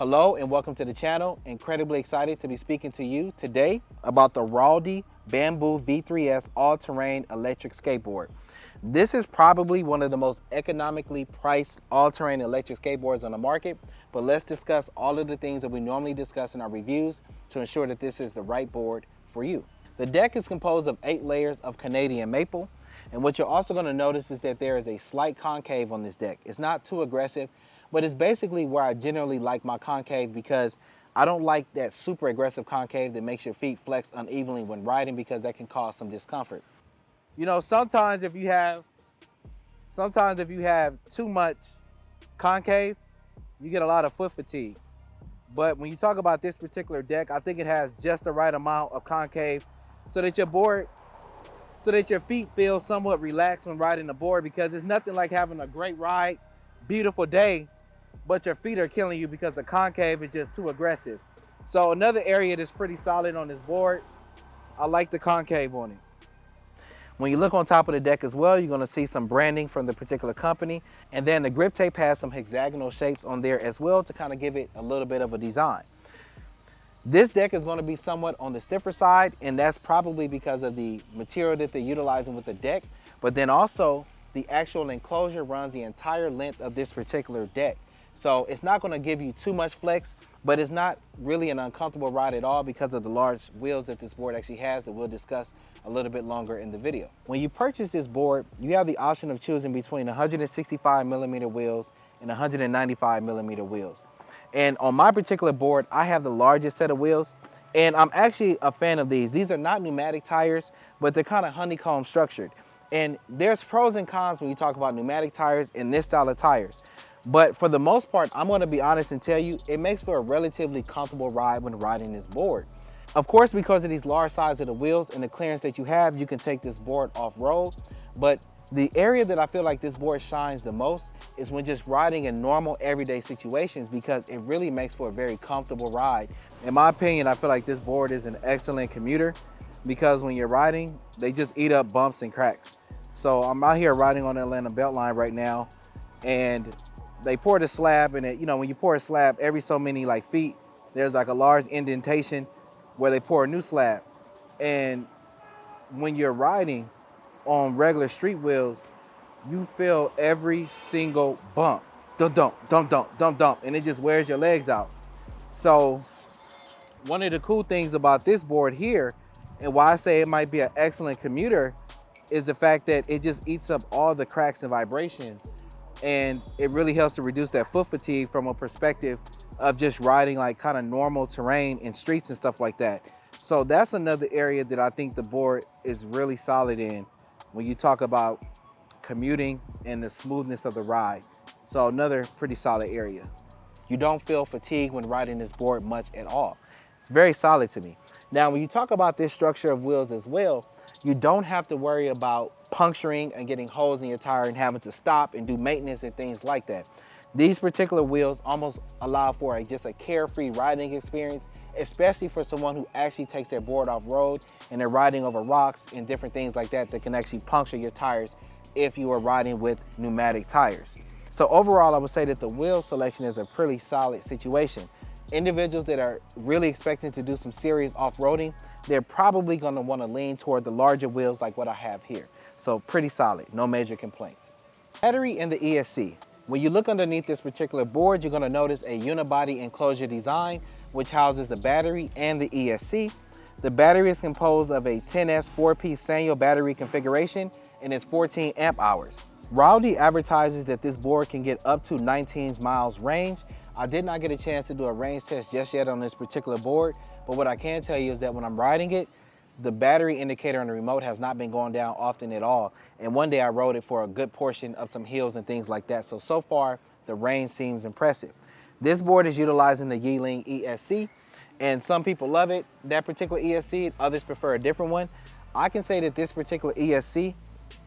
Hello and welcome to the channel. Incredibly excited to be speaking to you today about the Raldey Bamboo V3S all-terrain electric skateboard. This is probably one of the most economically priced all-terrain electric skateboards on the market, but let's discuss all of the things that we normally discuss in our reviews to ensure that this is the right board for you. The deck is composed of 8 layers of Canadian maple, and what you're also going to notice is that there is a slight concave on this deck. It's not too aggressive, but it's basically where I generally like my concave because I don't like that super aggressive concave that makes your feet flex unevenly when riding because that can cause some discomfort. You know, sometimes if you have too much concave, you get a lot of foot fatigue. But when you talk about this particular deck, I think it has just the right amount of concave so that your feet feel somewhat relaxed when riding the board, because it's nothing like having a great ride, beautiful day, but your feet are killing you because the concave is just too aggressive. So another area that's pretty solid on this board, I like the concave on it. When you look on top of the deck as well, you're going to see some branding from the particular company, and then the grip tape has some hexagonal shapes on there as well to kind of give it a little bit of a design. This deck is going to be somewhat on the stiffer side, and that's probably because of the material that they're utilizing with the deck, but then also the actual enclosure runs the entire length of this particular deck. So it's not going to give you too much flex, but it's not really an uncomfortable ride at all because of the large wheels that this board actually has that we'll discuss a little bit longer in the video. When you purchase this board, you have the option of choosing between 165mm wheels and 195mm wheels. And on my particular board, I have the largest set of wheels, and I'm actually a fan of these. These are not pneumatic tires, but they're kind of honeycomb structured. And there's pros and cons when you talk about pneumatic tires and this style of tires. But for the most part, I'm going to be honest and tell you, it makes for a relatively comfortable ride when riding this board. Of course, because of these large size of the wheels and the clearance that you have, you can take this board off-road. But the area that I feel like this board shines the most is when just riding in normal everyday situations, because it really makes for a very comfortable ride. In my opinion, I feel like this board is an excellent commuter because when you're riding, they just eat up bumps and cracks. So I'm out here riding on the Atlanta Beltline right now, and they poured a slab, and when you pour a slab every so many feet, there's like a large indentation where they pour a new slab. And when you're riding on regular street wheels, you feel every single bump. Dump, dump, dump, dump, dump, dump, and it just wears your legs out. So one of the cool things about this board here, and why I say it might be an excellent commuter, is the fact that it just eats up all the cracks and vibrations. And it really helps to reduce that foot fatigue from a perspective of just riding like kind of normal terrain in streets and stuff like that. So that's another area that I think the board is really solid in when you talk about commuting and the smoothness of the ride. So another pretty solid area. You don't feel fatigue when riding this board much at all. It's very solid to me. Now, when you talk about this structure of wheels as well, you don't have to worry about puncturing and getting holes in your tire and having to stop and do maintenance and things like that. These particular wheels almost allow for just a carefree riding experience, especially for someone who actually takes their board off road and they're riding over rocks and different things like that that can actually puncture your tires if you are riding with pneumatic tires. So overall, I would say that the wheel selection is a pretty solid situation. Individuals that are really expecting to do some serious off-roading, they're probably going to want to lean toward the larger wheels like what I have here. So pretty solid, no major complaints. Battery and the ESC. When you look underneath this particular board, you're going to notice a unibody enclosure design, which houses the battery and the ESC. The battery is composed of a 10S 4-piece Sanyo battery configuration, and it's 14 amp hours. Raldey advertises that this board can get up to 19 miles range. I did not get a chance to do a range test just yet on this particular board, but what I can tell you is that when I'm riding it, the battery indicator on the remote has not been going down often at all. And one day I rode it for a good portion of some hills and things like that. So far, the range seems impressive. This board is utilizing the Yeeling ESC, and some people love it, that particular ESC, others prefer a different one. I can say that this particular ESC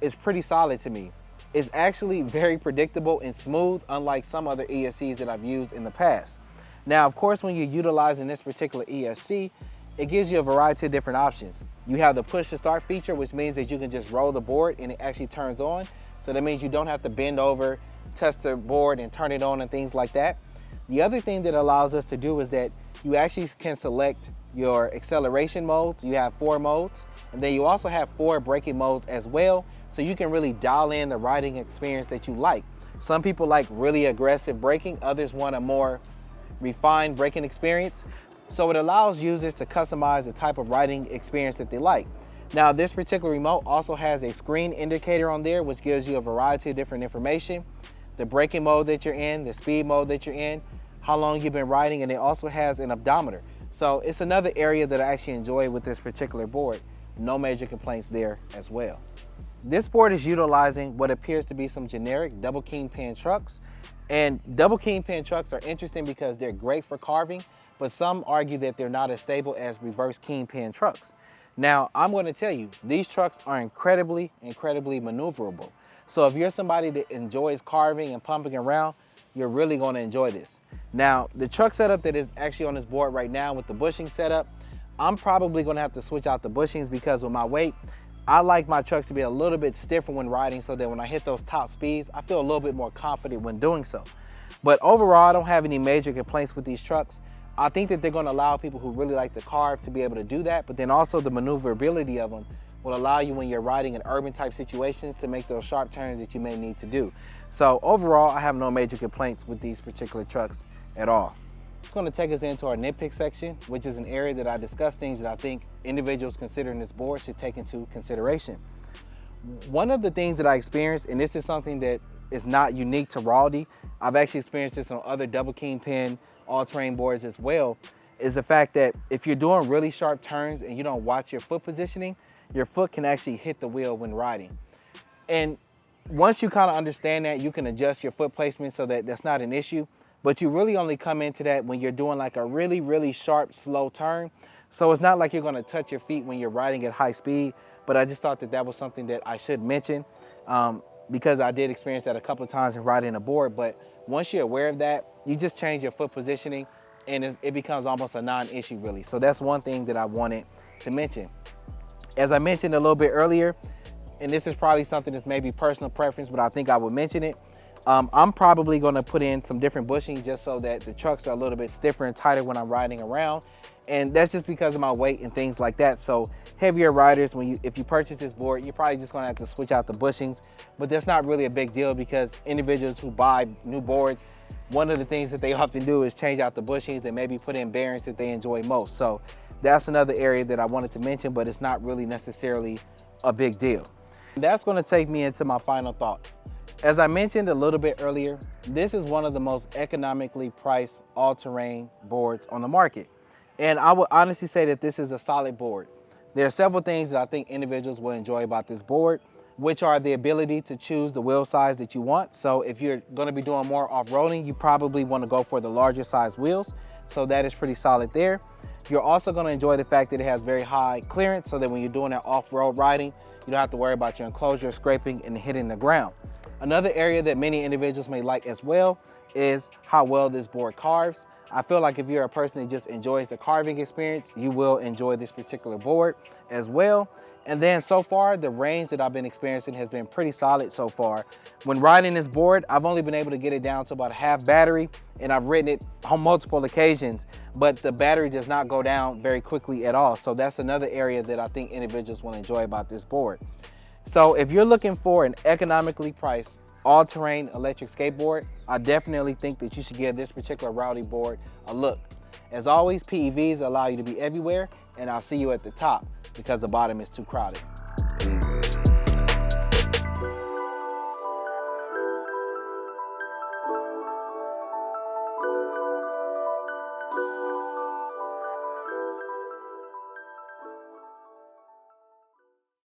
is pretty solid to me. It's actually very predictable and smooth, unlike some other ESCs that I've used in the past. Now, of course, when you're utilizing this particular ESC, it gives you a variety of different options. You have the push to start feature, which means that you can just roll the board and it actually turns on. So that means you don't have to bend over, touch the board and turn it on and things like that. The other thing that allows us to do is that you actually can select your acceleration modes. You have 4 modes, and then you also have 4 braking modes as well, so you can really dial in the riding experience that you like. Some people like really aggressive braking, others want a more refined braking experience. So it allows users to customize the type of riding experience that they like. Now, this particular remote also has a screen indicator on there, which gives you a variety of different information. The braking mode that you're in, the speed mode that you're in, how long you've been riding, and it also has an odometer. So it's another area that I actually enjoy with this particular board. No major complaints there as well. This board is utilizing what appears to be some generic double kingpin trucks. And double kingpin trucks are interesting because they're great for carving, but some argue that they're not as stable as reverse kingpin trucks. Now, I'm going to tell you, these trucks are incredibly maneuverable. So if you're somebody that enjoys carving and pumping around, you're really going to enjoy this. Now, the truck setup that is actually on this board right now with the bushing setup, I'm probably going to have to switch out the bushings because with my weight, I like my trucks to be a little bit stiffer when riding so that when I hit those top speeds, I feel a little bit more confident when doing so. But overall, I don't have any major complaints with these trucks. I think that they're going to allow people who really like to carve to be able to do that, but then also the maneuverability of them will allow you when you're riding in urban type situations to make those sharp turns that you may need to do. So overall, I have no major complaints with these particular trucks at all. It's going to take us into our nitpick section, which is an area that I discuss things that I think individuals considering this board should take into consideration. One of the things that I experienced, and this is something that is not unique to Raldey, I've actually experienced this on other double kingpin all-terrain boards as well, is the fact that if you're doing really sharp turns and you don't watch your foot positioning, your foot can actually hit the wheel when riding. And once you kind of understand that, you can adjust your foot placement so that that's not an issue, but you really only come into that when you're doing like a really sharp, slow turn. So it's not like you're gonna touch your feet when you're riding at high speed, but I just thought that that was something that I should mention because I did experience that a couple of times in riding a board. But once you're aware of that, you just change your foot positioning and it becomes almost a non-issue really. So that's one thing that I wanted to mention. As I mentioned a little bit earlier, and this is probably something that's maybe personal preference, but I think I would mention it. I'm probably gonna put in some different bushings just so that the trucks are a little bit stiffer and tighter when I'm riding around. And that's just because of my weight and things like that. So heavier riders, if you purchase this board, you're probably just gonna have to switch out the bushings, but that's not really a big deal because individuals who buy new boards, one of the things that they often do is change out the bushings and maybe put in bearings that they enjoy most. So that's another area that I wanted to mention, but it's not really necessarily a big deal. That's gonna take me into my final thoughts. As I mentioned a little bit earlier, this is one of the most economically priced all-terrain boards on the market. And I would honestly say that this is a solid board. There are several things that I think individuals will enjoy about this board, which are the ability to choose the wheel size that you want. So if you're gonna be doing more off-roading, you probably wanna go for the larger size wheels. So that is pretty solid there. You're also gonna enjoy the fact that it has very high clearance so that when you're doing that off-road riding, you don't have to worry about your enclosure scraping and hitting the ground. Another area that many individuals may like as well is how well this board carves. I feel like if you're a person that just enjoys the carving experience, you will enjoy this particular board as well. And then so far, the range that I've been experiencing has been pretty solid so far. When riding this board, I've only been able to get it down to about a half battery, and I've ridden it on multiple occasions, but the battery does not go down very quickly at all. So that's another area that I think individuals will enjoy about this board. So if you're looking for an economically priced all-terrain electric skateboard, I definitely think that you should give this particular Raldey board a look. As always, PEVs allow you to be everywhere, and I'll see you at the top because the bottom is too crowded. Peace.